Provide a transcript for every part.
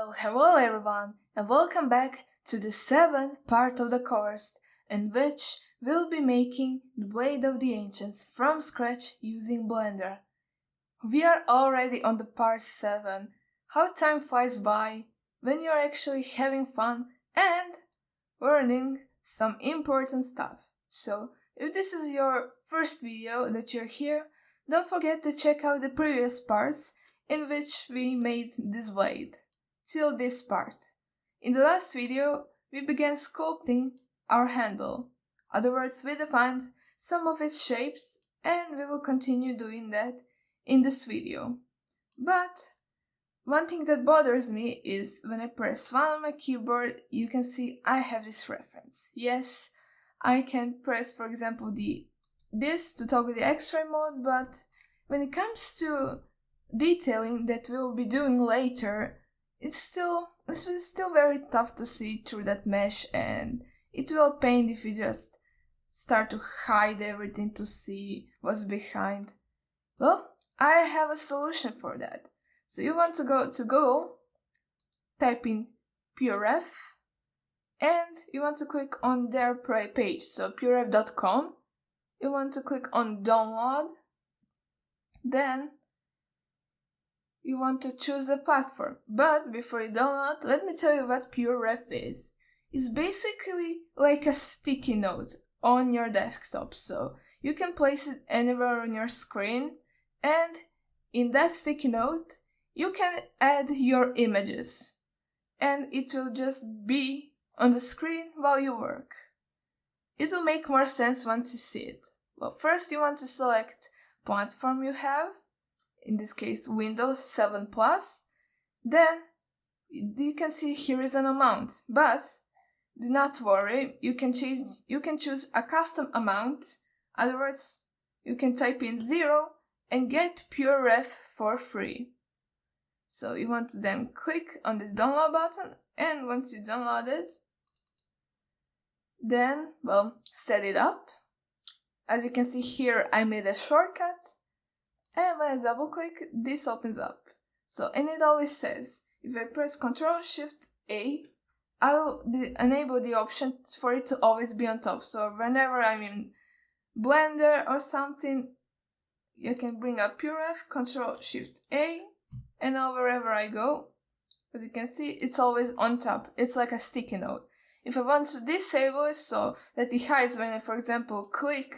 Well, hello everyone, and welcome back to the 7th part of the course, in which we'll be making the Blade of the Ancients from scratch using Blender. We are already on the part 7. How time flies by when you're actually having fun and learning some important stuff. So, if this is your first video that you're here, don't forget to check out the previous parts in which we made this blade, till this part. In the last video, we began sculpting our handle. In other words, we defined some of its shapes, and we will continue doing that in this video. But one thing that bothers me is when I press 1 on my keyboard, you can see I have this reference. Yes, I can press, for example, this to toggle the X-ray mode, but when it comes to detailing that we'll be doing later, it's still very tough to see through that mesh, and it will pain if you just start to hide everything to see what's behind. Well, I have a solution for that. So you want to go to Google, type in PureRef, and you want to click on their page, so pureref.com. You want to click on download, then you want to choose a platform. But before you download, let me tell you what PureRef is. It's basically like a sticky note on your desktop, so you can place it anywhere on your screen, and in that sticky note you can add your images, and it will just be on the screen while you work. It will make more sense once you see it. Well, first you want to select platform you have, in this case Windows 7 Plus. Then you can see here is an amount, but do not worry, you can choose a custom amount. In other words, you can type in 0 and get PureRef for free. So you want to then click on this download button, and once you download it, then, set it up. As you can see here, I made a shortcut, and when I double click, this opens up. So, and it always says, if I press Ctrl-Shift-A, I will enable the option for it to always be on top. So whenever I'm in Blender or something, you can bring up PureRef, Ctrl-Shift-A, and now wherever I go, as you can see, it's always on top. It's like a sticky note. If I want to disable it so that it hides when I, for example, click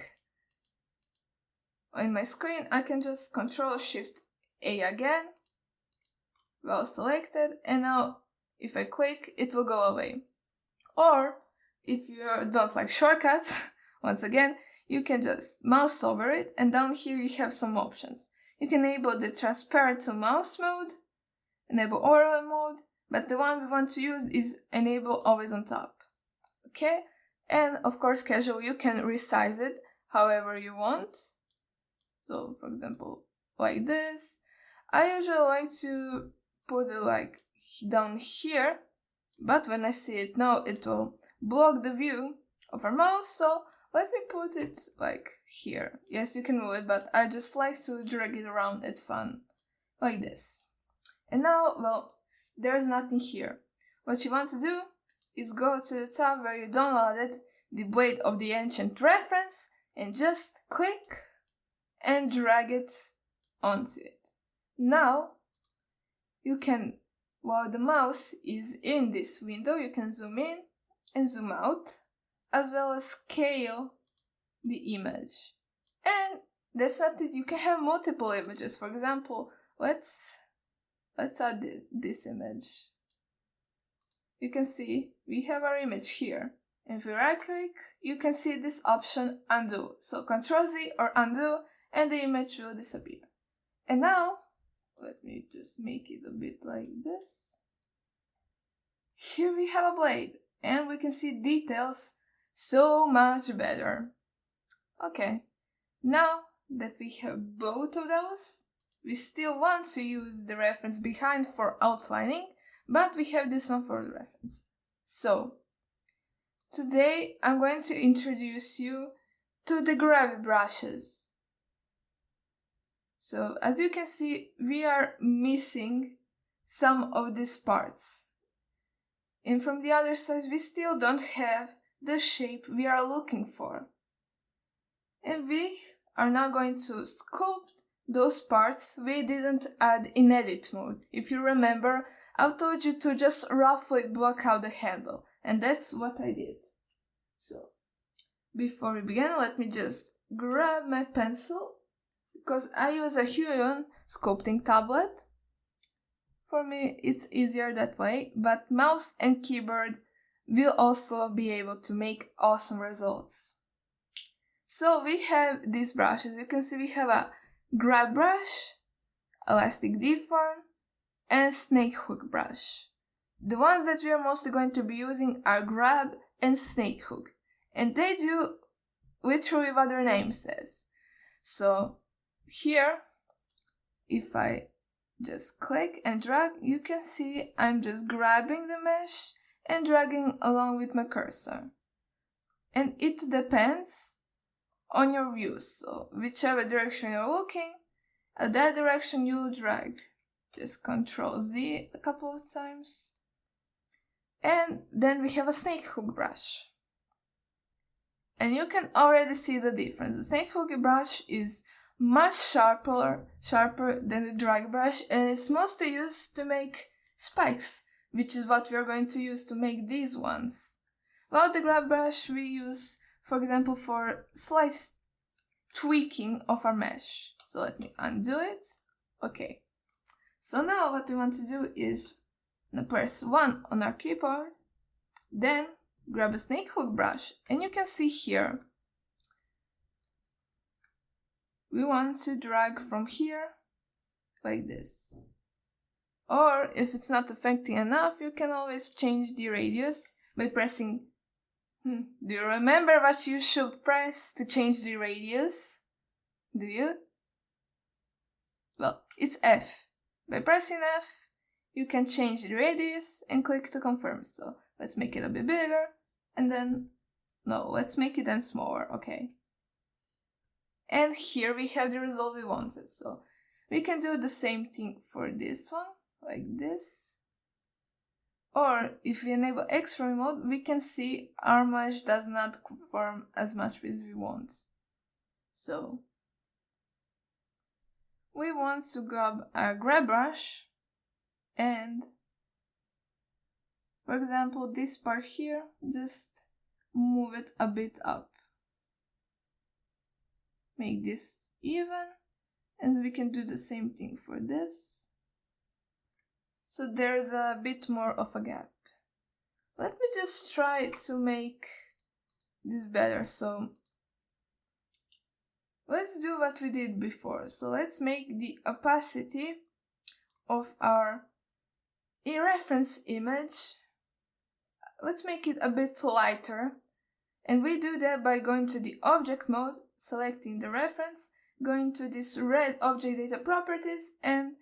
on my screen, I can just Ctrl-Shift-A again, well selected, and now if I click, it will go away. Or, if you don't like shortcuts, once again, you can just mouse over it, and down here you have some options. You can enable the transparent to mouse mode, enable overlay mode, but the one we want to use is enable always on top. Okay? And of course, casual, you can resize it however you want. So, for example, like this. I usually like to put it like down here, but when I see it now, it will block the view of our mouse, so let me put it like here. Yes, you can move it, but I just like to drag it around, it's fun, like this. And now, there's nothing here. What you want to do is go to the tab where you downloaded the Blade of the Ancient reference, and just click and drag it onto it. Now, you can, while the mouse is in this window, you can zoom in and zoom out, as well as scale the image. And that's not it, you can have multiple images. For example, let's add this image. You can see we have our image here. And if we right click, you can see this option undo. So Ctrl-Z or undo, and the image will disappear. And now, let me just make it a bit like this. Here we have a blade, and we can see details so much better. Okay, now that we have both of those, we still want to use the reference behind for outlining, but we have this one for the reference. So, today I'm going to introduce you to the gravity brushes. So, as you can see, we are missing some of these parts. And from the other side, we still don't have the shape we are looking for. And we are now going to sculpt those parts we didn't add in edit mode. If you remember, I told you to just roughly block out the handle, and that's what I did. So, before we begin, let me just grab my pencil, because I use a Huion sculpting tablet. For me, it's easier that way, but mouse and keyboard will also be able to make awesome results. So we have these brushes. You can see we have a grab brush, elastic deform, and snake hook brush. The ones that we are mostly going to be using are grab and snake hook, and they do literally what their name says. So here, if I just click and drag, you can see I'm just grabbing the mesh and dragging along with my cursor. And it depends on your view, so whichever direction you're looking, at that direction you'll drag. Just Ctrl Z a couple of times. And then we have a snake hook brush. And you can already see the difference. The snake hook brush is much sharper than the drag brush, and it's mostly used to make spikes, which is what we are going to use to make these ones. While the grab brush we use, for example, for slight tweaking of our mesh. So let me undo it. Okay. So now what we want to do is press 1 on our keyboard, then grab a snake hook brush, and you can see here we want to drag from here like this. Or if it's not affecting enough, you can always change the radius by pressing. Do you remember what you should press to change the radius? Do you? Well, it's F. By pressing F, you can change the radius and click to confirm. So let's make it a bit bigger, and then, no, let's make it then smaller, okay. And here we have the result we wanted. So we can do the same thing for this one, like this. Or if we enable X-ray mode, we can see our mesh does not conform as much as we want. So we want to grab a grab brush and, for example, this part here, just move it a bit up. Make this even, and we can do the same thing for this. So there's a bit more of a gap. Let me just try to make this better. So let's do what we did before. So let's make the opacity of our reference image, let's make it a bit lighter. And we do that by going to the object mode, selecting the reference, going to this red object data properties, and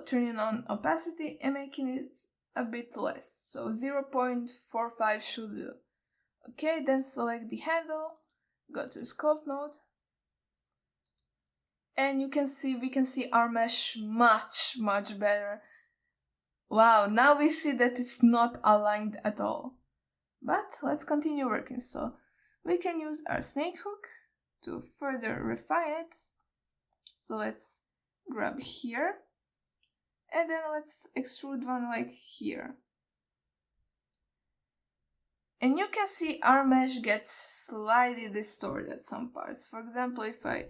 turning on opacity and making it a bit less. So 0.45 should do. Okay, then select the handle, go to sculpt mode, and we can see our mesh much better. Wow, now we see that it's not aligned at all. But let's continue working. So we can use our snake hook to further refine it. So let's grab here, and then let's extrude one like here. And you can see our mesh gets slightly distorted at some parts. For example, if I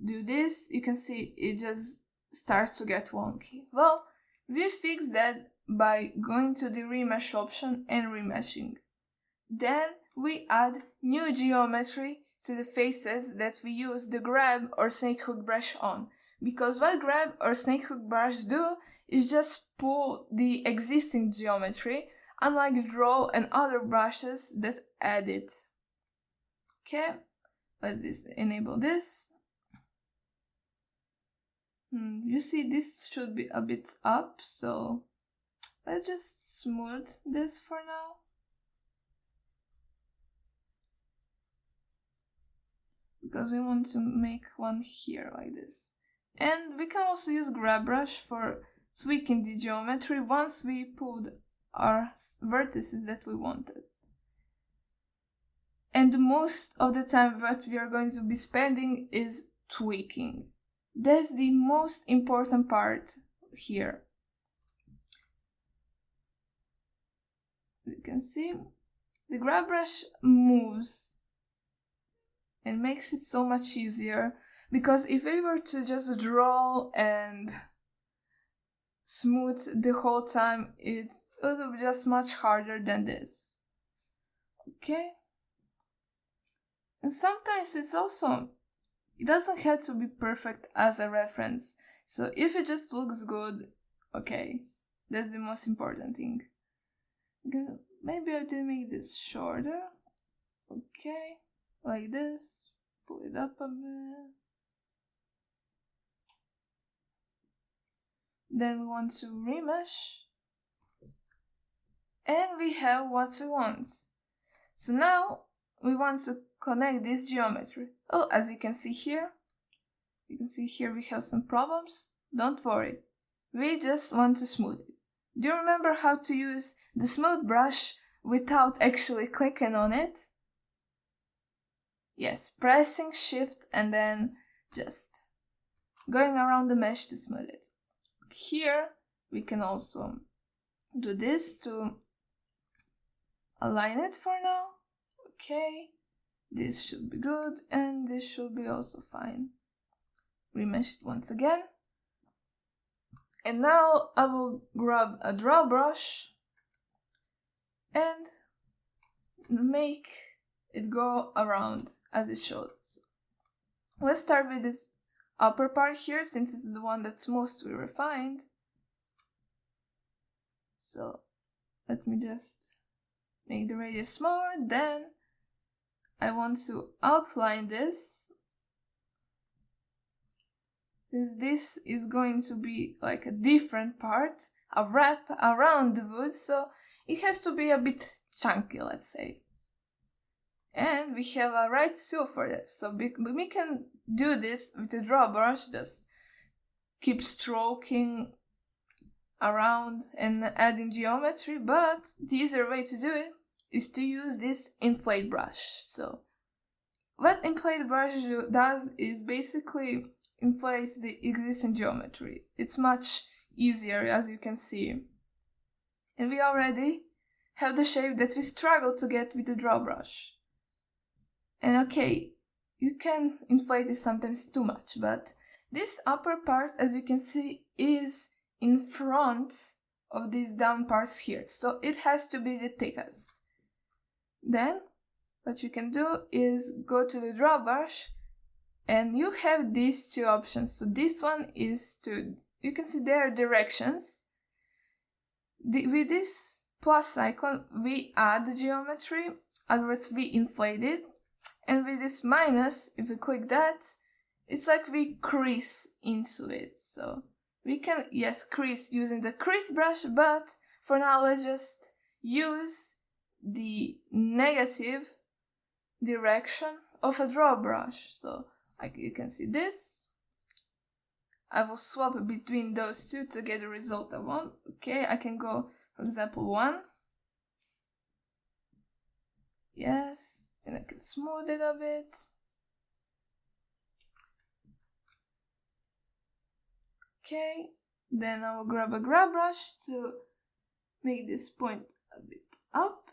do this, you can see it just starts to get wonky. Well, we fix that by going to the remesh option and remeshing. Then we add new geometry to the faces that we use the grab or snake hook brush on. Because what grab or snake hook brush do is just pull the existing geometry, unlike draw and other brushes that add it. Okay, let's just enable this. You see this should be a bit up, so let's just smooth this for now. Because we want to make one here like this. And we can also use grab brush tweaking the geometry once we pulled our vertices that we wanted. And most of the time what we are going to be spending is tweaking. That's the most important part here. You can see the grab brush moves and makes it so much easier, because if we were to just draw and smooth the whole time, it would be just much harder than this. Okay? And sometimes it doesn't have to be perfect as a reference. So if it just looks good, okay, that's the most important thing. Because maybe I did make this shorter. Okay, like this. Pull it up a bit. Then we want to remesh. And we have what we want. So now we want to connect this geometry. Oh, as you can see here we have some problems. Don't worry. We just want to smooth it. Do you remember how to use the smooth brush without actually clicking on it? Yes, pressing shift and then just going around the mesh to smooth it. Here we can also do this to align it for now. Okay, this should be good and this should be also fine. Remesh it once again. And now I will grab a draw brush and make it go around as it shows. Let's start with this upper part here, since it's the one that's mostly refined. So let me just make the radius smaller. Then I want to outline this, since this is going to be like a different part, a wrap around the wood, so it has to be a bit chunky, let's say. And we have a right tool for this, so we can do this with the draw brush, just keep stroking around and adding geometry, but the easier way to do it is to use this inflate brush. So what inflate brush does is basically inflates the existing geometry. It's much easier, as you can see. And we already have the shape that we struggled to get with the draw brush. And okay, you can inflate it sometimes too much, but this upper part, as you can see, is in front of these down parts here, so it has to be the thickest. Then what you can do is go to the draw brush and you have these two options. So this one is to, you can see there are directions. With this plus icon we add the geometry, otherwise we inflate it. And with this minus, if we click that, it's like we crease into it. So we can, yes, crease using the crease brush, but for now let's just use the negative direction of a draw brush. So like you can see this. I will swap between those two to get the result I want. Okay, I can go, for example, 1. Yes, and I can smooth it a bit. Okay, then I will grab a grab brush to make this point a bit up.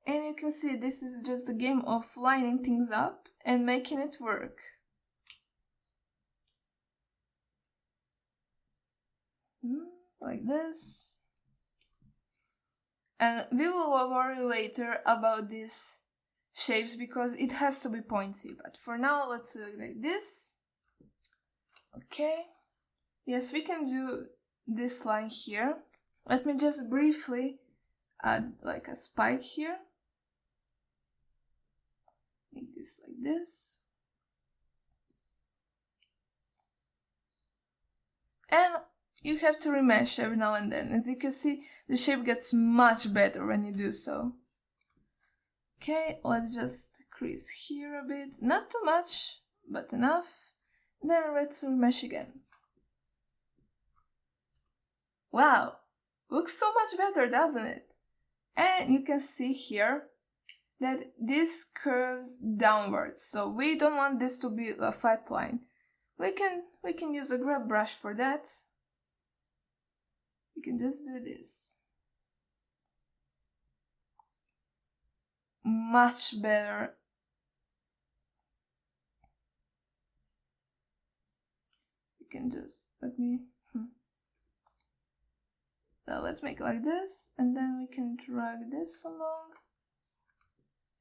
And you can see this is just a game of lining things up and making it work. Like this. And we will worry later about these shapes because it has to be pointy. But for now, let's do it like this. Okay. Yes, we can do this line here. Let me just briefly add like a spike here. Make this like this. And you have to remesh every now and then. As you can see, the shape gets much better when you do so. Okay, let's just crease here a bit. Not too much, but enough. Then let's remesh again. Wow, looks so much better, doesn't it? And you can see here that this curves downwards, so we don't want this to be a flat line. We can use a grab brush for that. We can just do this. Much better. You can just So let's make it like this, and then we can drag this along.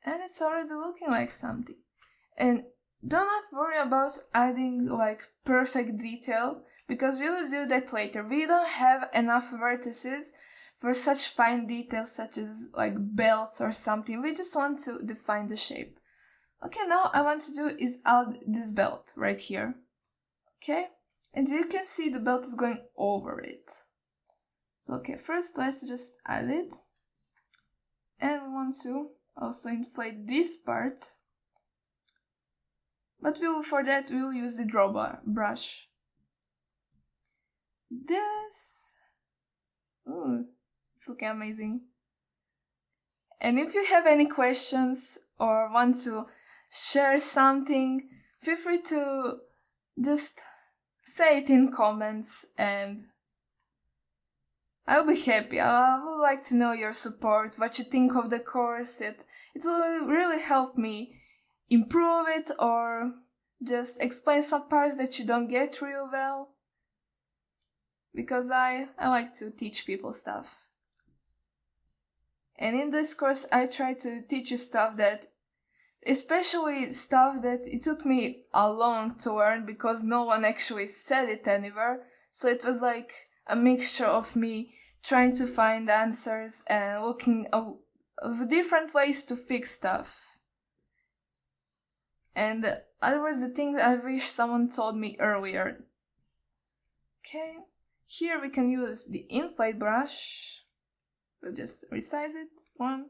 And it's already looking like something. And do not worry about adding like perfect detail, because we will do that later. We don't have enough vertices for such fine details such as like belts or something. We just want to define the shape. Okay, now I want to do is add this belt right here. Okay, and you can see the belt is going over it. So okay, first let's just add it. And we want to also inflate this part. But for that we will use the draw brush. This. Ooh, it's looking amazing. And if you have any questions or want to share something, feel free to just say it in comments and I'll be happy. I would like to know your support, what you think of the course. It will really help me improve it or just explain some parts that you don't get real well. Because I like to teach people stuff. And in this course I try to teach you stuff that, especially stuff that it took me a long to learn because no one actually said it anywhere. So it was like a mixture of me trying to find answers and looking of different ways to fix stuff. And that was the thing I wish someone told me earlier. Okay, here we can use the inflate brush. We'll just resize it. One.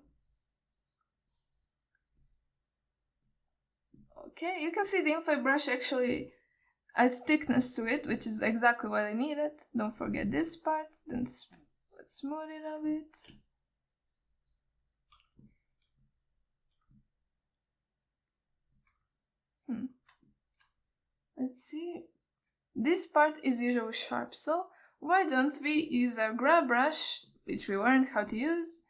Okay, you can see the inflate brush actually adds thickness to it, which is exactly what I needed. Don't forget this part. Then let's smooth it a bit. Let's see. This part is usually sharp, so why don't we use our grab brush, which we learned how to use,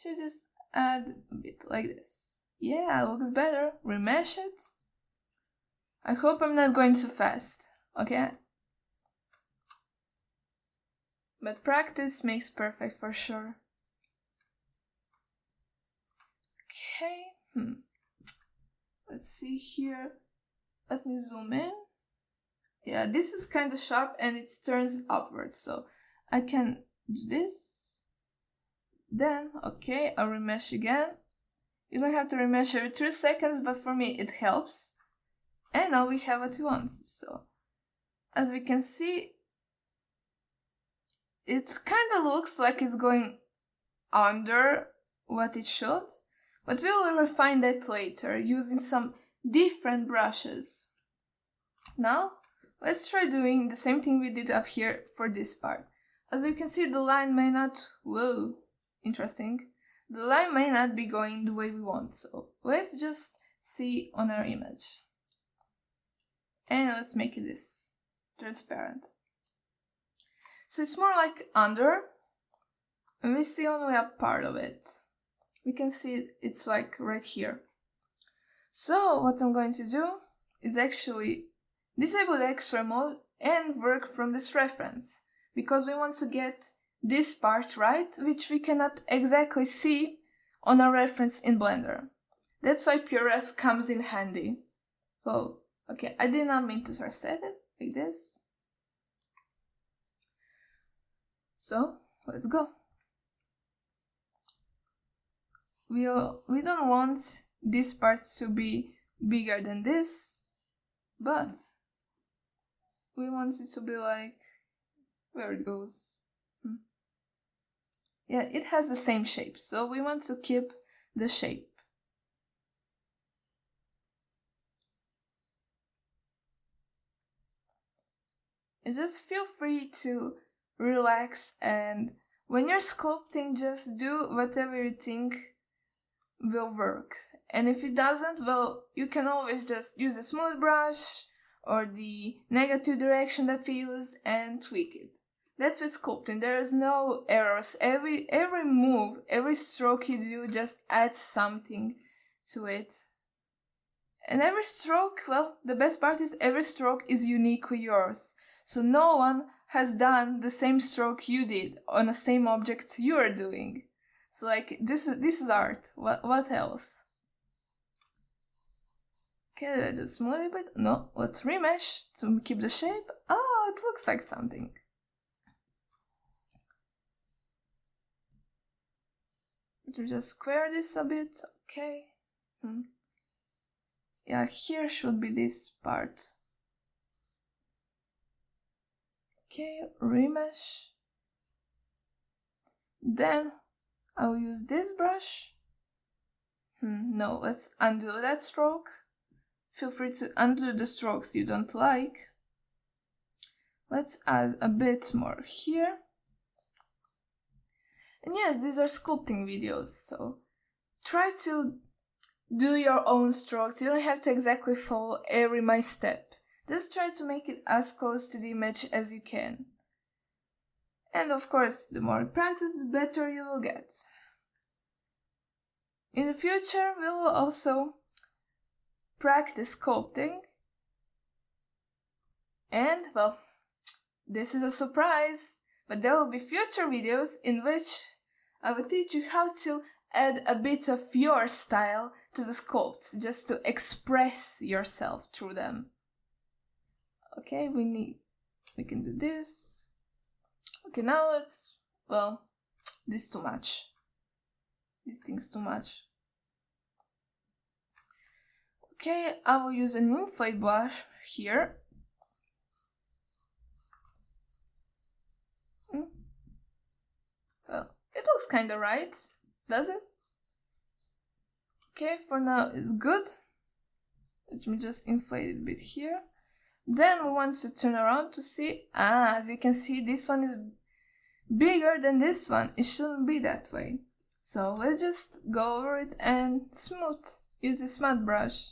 to just add a bit like this. Yeah, looks better. Remesh it. I hope I'm not going too fast, okay? But practice makes perfect for sure. Okay, let's see here. Let me zoom in. Yeah, this is kind of sharp and it turns upwards, so I can do this. Then, okay, I'll remesh again. You don't have to remesh every 3 seconds, but for me it helps. And now we have what we want. So, as we can see, it kind of looks like it's going under what it should, but we will refine that later using some different brushes. Now, let's try doing the same thing we did up here for this part. As you can see, the line may not, whoa, interesting. The line may not be going the way we want, so let's just see on our image. And let's make it this, transparent. So it's more like under, and we see only a part of it. We can see it's like right here. So what I'm going to do is actually disable the X-ray mode and work from this reference, because we want to get this part right, which we cannot exactly see on our reference in Blender. That's why PureRef comes in handy. Oh, okay, I did not mean to reset it like this. So, let's go. We don't want this part to be bigger than this, but we want it to be like where it goes. Yeah, it has the same shape, so we want to keep the shape. And just feel free to relax, and when you're sculpting, just do whatever you think will work. And if it doesn't, well, you can always just use a smooth brush or the negative direction that we use and tweak it. That's with sculpting. There is no errors. Every move, every stroke you do just adds something to it. And every stroke, well, the best part is every stroke is uniquely yours. So no one has done the same stroke you did on the same object you are doing. So like, this is art. What else? Okay, let's just smooth it a bit. No, let's remesh to keep the shape. Oh, it looks like something. Let me just square this a bit. Okay. Yeah, here should be this part. Okay, remesh. Then I will use this brush. No, let's undo that stroke. Feel free to undo the strokes you don't like. Let's add a bit more here. And yes, these are sculpting videos, so try to do your own strokes. You don't have to exactly follow my step. Just try to make it as close to the image as you can. And of course, the more you practice, the better you will get. In the future, we will also practice sculpting. And, well, this is a surprise, but there will be future videos in which I will teach you how to add a bit of your style to the sculpts, just to express yourself through them. Okay, we can do this. Okay, now let's, well, this is too much. This thing's too much. Okay, I will use an inflate brush here. Well, it looks kinda right, does it? Okay, for now it's good. Let me just inflate it a bit here. Then we want to turn around to see, as you can see, this one is bigger than this one. It shouldn't be that way. So let's just go over it and smooth. Use the smooth brush.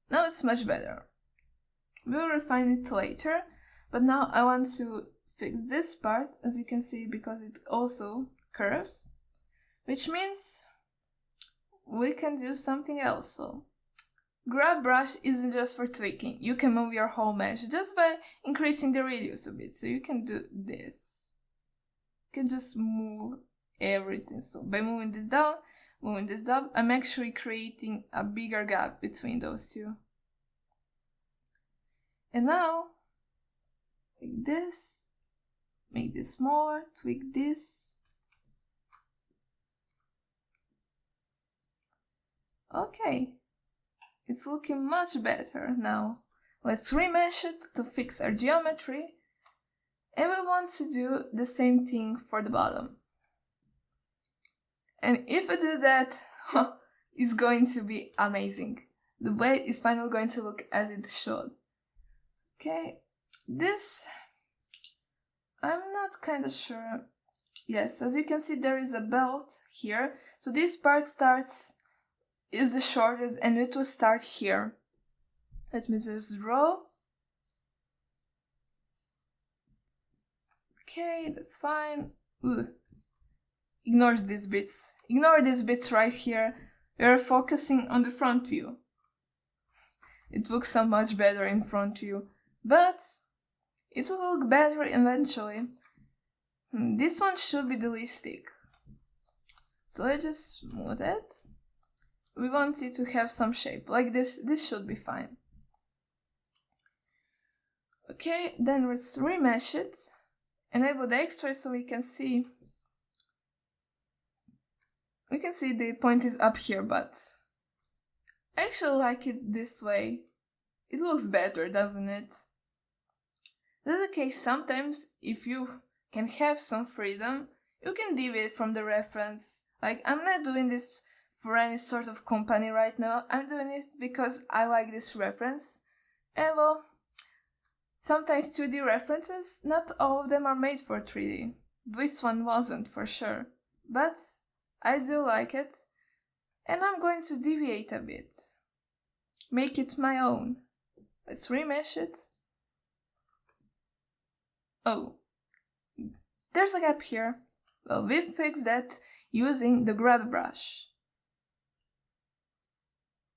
Now it's much better. We'll refine it later, but now I want to fix this part, as you can see, because it also curves, which means we can do something else. So grab brush isn't just for tweaking. You can move your whole mesh just by increasing the radius a bit. So you can do this. You can just move everything. So by moving this down, I'm actually creating a bigger gap between those two. And now, like this, make this smaller, tweak this. Okay, it's looking much better now. Let's remesh it to fix our geometry. And we want to do the same thing for the bottom. And if I do that, it's going to be amazing. The way is finally going to look as it should. Okay, this, I'm not kinda sure. Yes, as you can see, there is a belt here. So this part is the shortest, and it will start here. Let me just draw. Okay, that's fine. Ignore these bits. Ignore these bits right here. We are focusing on the front view. It looks so much better in front view, but it will look better eventually. This one should be the least thick. So I just smooth it. We want it to have some shape, like this. This should be fine. Okay, then let's remesh it. Enable the extras so we can see. We can see the point is up here, but I actually like it this way. It looks better, doesn't it? That's the case. Sometimes, if you can have some freedom, you can deviate from the reference. Like, I'm not doing this for any sort of company right now. I'm doing it because I like this reference. And well, sometimes 2D references, not all of them are made for 3D. This one wasn't for sure. But I do like it. And I'm going to deviate a bit. Make it my own. Let's remesh it. Oh, there's a gap here. Well, we fixed that using the grab brush.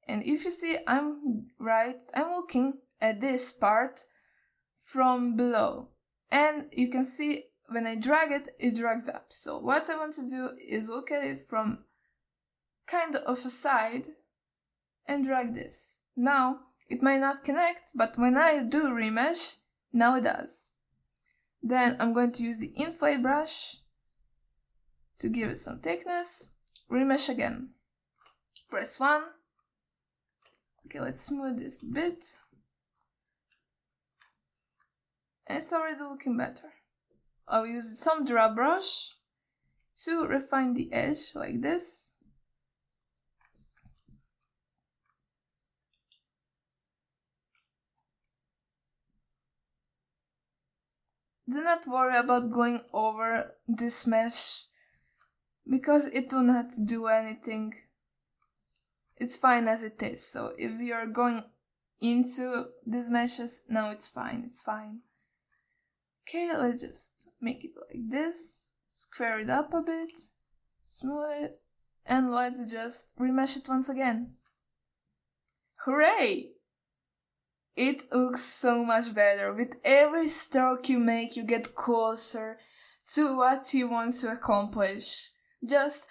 And if you see, I'm looking at this part from below. And you can see when I drag it, it drags up. So what I want to do is look at it from kind of a side and drag this. Now, it might not connect, but when I do remesh, now it does. Then I'm going to use the inflate brush to give it some thickness. Remesh again. Press 1. Okay, let's smooth this a bit. And it's already looking better. I'll use some drop brush to refine the edge like this. Do not worry about going over this mesh because it will not do anything. It's fine as it is. So if you're going into these meshes, no, it's fine, it's fine. Okay, let's just make it like this, square it up a bit, smooth it, and let's just remesh it once again. Hooray! It looks so much better. With every stroke you make, you get closer to what you want to accomplish. Just,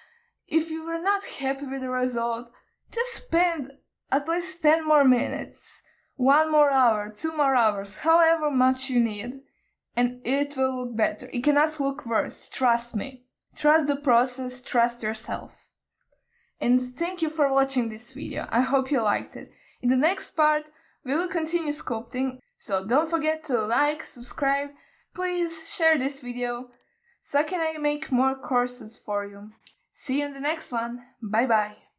if you were not happy with the result, just spend at least 10 more minutes, 1 more hour, 2 more hours, however much you need, and it will look better. It cannot look worse, trust me. Trust the process, trust yourself. And thank you for watching this video. I hope you liked it. In the next part, we will continue sculpting, so don't forget to like, subscribe, please share this video, so can I make more courses for you. See you in the next one, bye bye!